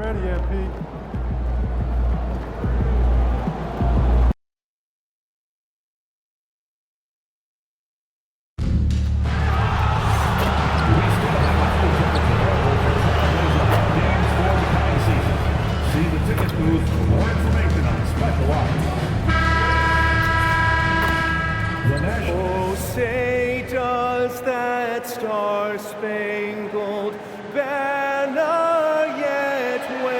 ready, MP. See the ticket booth for more information on special offers. Oh, say does that star-spangled banner yet wave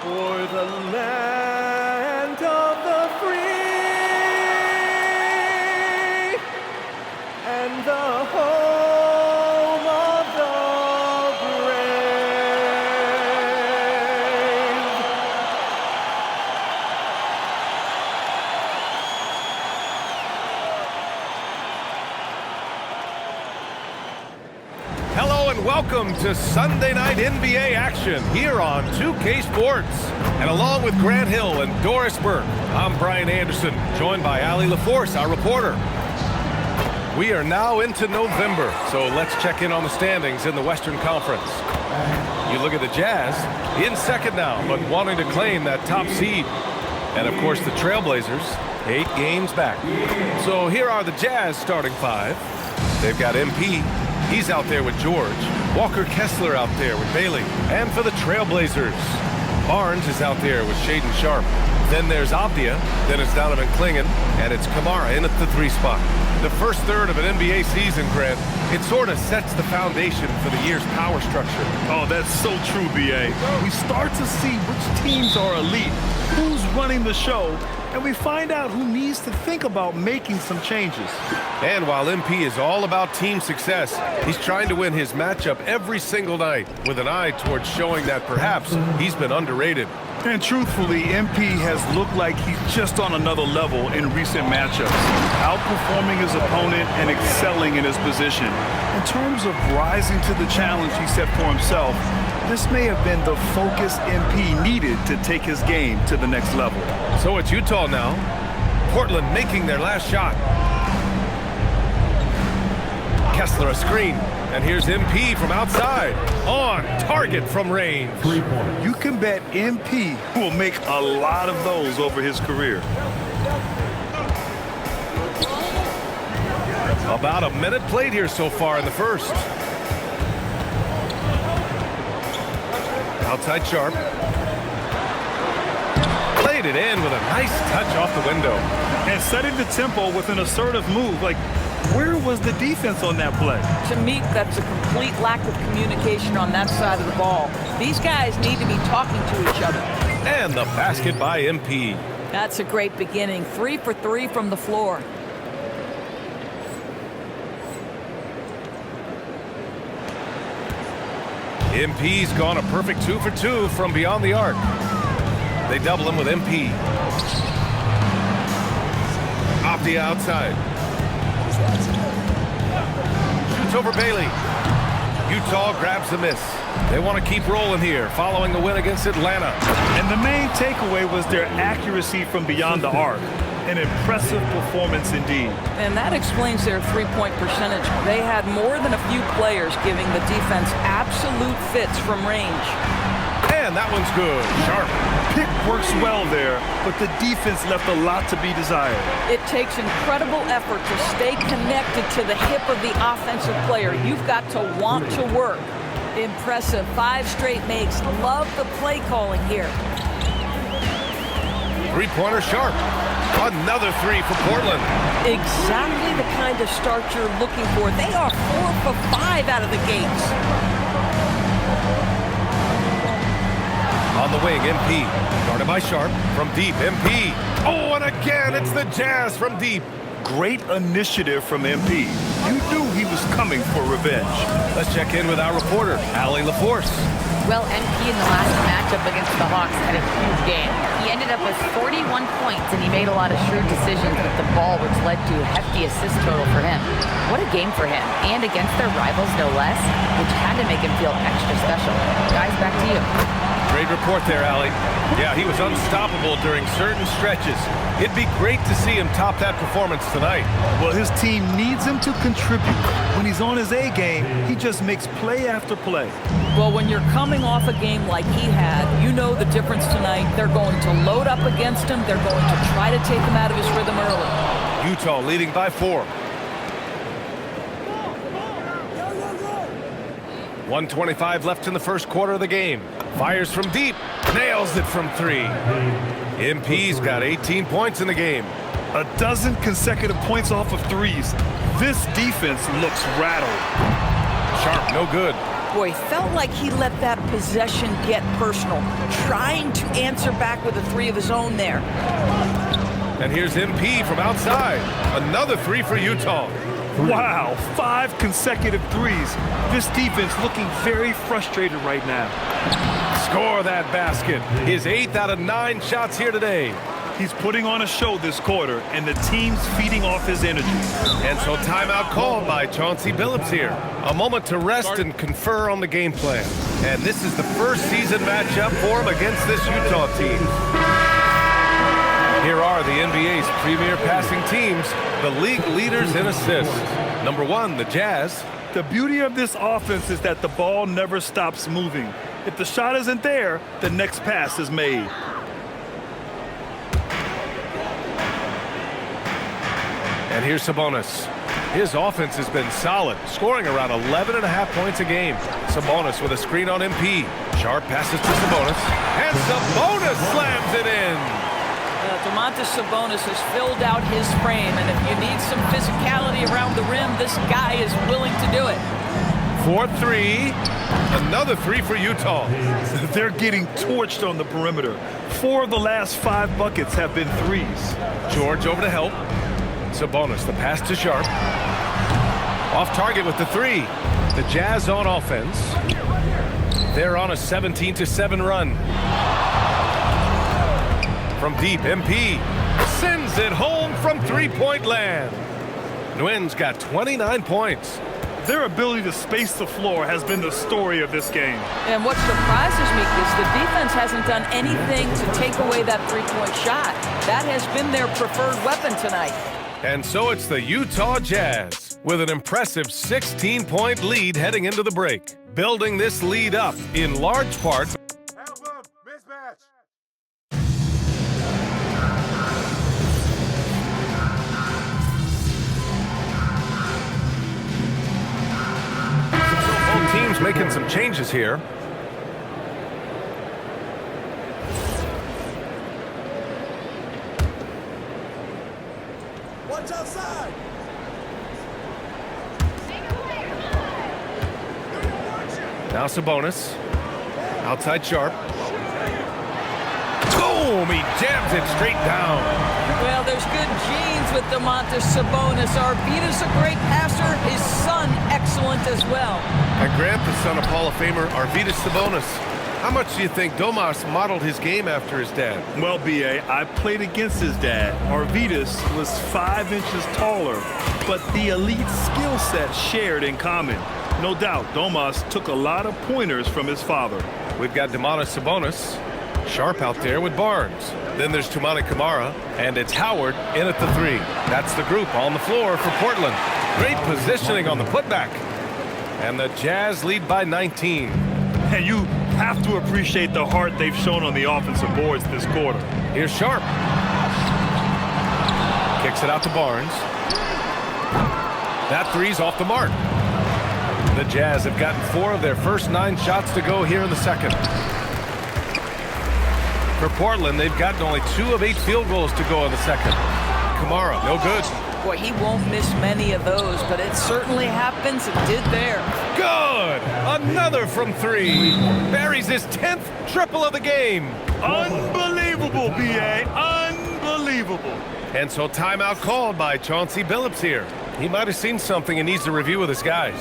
o'er the land of the free and the home of the brave? Hello and welcome to Sunday Night NBA action here on 2K Sports. And along with Grant Hill and Doris Burke, I'm Brian Anderson, joined by Allie LaForce, our reporter. We are now into November, so let's check in on the standings in the Western Conference. You look at the Jazz, in second now, but wanting to claim that top seed. And of course the Trailblazers, 8 games back. So here are the Jazz starting 5. They've got MP. He's out there with George. Walker Kessler out there with Bailey. And for the Trailblazers, Barnes is out there with Shaedon Sharpe. Then there's Avdia. Then it's Donovan Clingan. And it's Kamara in at the 3 spot. The first third of an NBA season, Grant, it sort of sets the foundation for the year's power structure. Oh, that's so true, B.A. We start to see which teams are elite, who's running the show, and we find out who needs to think about making some changes. And while MP is all about team success, he's trying to win his matchup every single night with an eye towards showing that perhaps he's been underrated. And truthfully, MP has looked like he's just on another level in recent matchups, outperforming his opponent and excelling in his position. In terms of rising to the challenge he set for himself, this may have been the focus MP needed to take his game to the next level. So it's Utah now. Portland making their last shot. Kessler a screen. And here's MP from outside. On target from range. 3-point. You can bet MP will make a lot of those over his career. About a minute played here so far in the first. Outside Sharpe. Played it in with a nice touch off the window. And setting the tempo with an assertive move. Like, where was the defense on that play? To me, that's a complete lack of communication on that side of the ball. These guys need to be talking to each other. And the basket by MP. That's a great beginning. 3 for 3 from the floor. MP's gone a perfect 2 for 2 from beyond the arc. They double him with MP. Avdia outside. Shoots over Bailey. Utah grabs the miss. They want to keep rolling here following the win against Atlanta. And the main takeaway was their accuracy from beyond the arc. An impressive performance indeed. And that explains their three-point percentage. They had more than a few players giving the defense absolute fits from range. And that one's good. Sharpe. Pick works well there, but the defense left a lot to be desired. It takes incredible effort to stay connected to the hip of the offensive player. You've got to want to work. Impressive. 5 straight makes. Love the play calling here. Three-pointer Sharpe. Another 3 for Portland. Exactly the kind of start you're looking for. They are 4 for 5 out of the gates. On the wing, MP. Guarded by Sharpe. From deep, MP. Oh, and again, it's the Jazz from deep. Great initiative from MP. You knew he was coming for revenge. Let's check in with our reporter, Allie LaForce. Well, MP in the last matchup against the Hawks had a huge game. He ended up with 41 points, and he made a lot of shrewd decisions with the ball, which led to a hefty assist total for him. What a game for him, and against their rivals, no less, which had to make him feel extra special. Guys, back to you. Great report there, Allie. Yeah, he was unstoppable during certain stretches. It'd be great to see him top that performance tonight. Well, his team needs him to contribute. When he's on his A game, he just makes play after play. Well, when you're coming off a game like he had, you know the difference tonight. They're going to load up against him. They're going to try to take him out of his rhythm early. Utah leading by 4. 1:25 left in the first quarter of the game. Fires from deep, nails it from 3. MP's got 18 points in the game. A dozen consecutive points off of threes. This defense looks rattled. Sharp, no good. Boy, felt like he let that possession get personal, trying to answer back with a 3 of his own there. And here's MP from outside. Another 3 for Utah. Wow, 5 consecutive threes. This defense looking very frustrated right now. Score that basket. His 8th out of 9 shots here today. He's putting on a show this quarter, and the team's feeding off his energy. And so timeout called by Chauncey Billups here. A moment to rest and confer on the game plan. And this is the first season matchup for him against this Utah team. Here are the NBA's premier passing teams, the league leaders in assists. Number 1, the Jazz. The beauty of this offense is that the ball never stops moving. If the shot isn't there, the next pass is made. And here's Sabonis. His offense has been solid, scoring around 11.5 points a game. Sabonis with a screen on MP. Sharp passes to Sabonis. And Sabonis slams it in. Domantas Sabonis has filled out his frame, and if you need some physicality around the rim, this guy is willing to do it. 4-3. Another 3 for Utah. They're getting torched on the perimeter. 4 of the last 5 buckets have been threes. George over to help. Sabonis, the pass to Sharp. Off target with the 3. The Jazz on offense. They're on a 17-7 run. From deep, MP sends it home from 3-point land. Nguyen's got 29 points. Their ability to space the floor has been the story of this game. And what surprises me is the defense hasn't done anything to take away that 3-point shot. That has been their preferred weapon tonight. And so it's the Utah Jazz with an impressive 16-point lead heading into the break. Building this lead up in large part. Mismatch. Both teams making some changes here. Watch outside. Now Sabonis. Outside Sharp. Boom! He jams it straight down. Well, there's good genes with Domantas Sabonis. Arvidas a great passer. His son, excellent as well. And Grant, the son of Hall of Famer Arvidas Sabonis. How much do you think Domas modeled his game after his dad? Well, B.A., I played against his dad. Arvidas was 5 inches taller, but the elite skill set shared in common. No doubt, Domas took a lot of pointers from his father. We've got Domantas Sabonis. Sharp out there with Barnes. Then there's Toumani Camara, and it's Howard in at the 3. That's the group on the floor for Portland. Great positioning on the putback. And the Jazz lead by 19. And you have to appreciate the heart they've shown on the offensive boards this quarter. Here's Sharp. Kicks it out to Barnes. That 3's off the mark. The Jazz have gotten 4 of their first 9 shots to go here in the second. For Portland, they've gotten only 2 of 8 field goals to go in the second. Camara, no good. Boy, he won't miss many of those, but it certainly happens. It did there. Good! Another from 3. Buries his 10th triple of the game. Unbelievable, B.A., unbelievable. And so timeout called by Chauncey Billups here. He might have seen something and needs to review with his guys.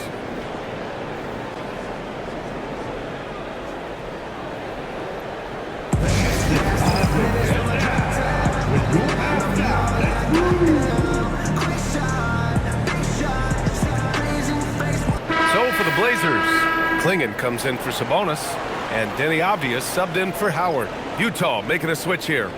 So for the Blazers, Klingon comes in for Sabonis, And Denny Obvious subbed in for Howard. Utah making a switch here.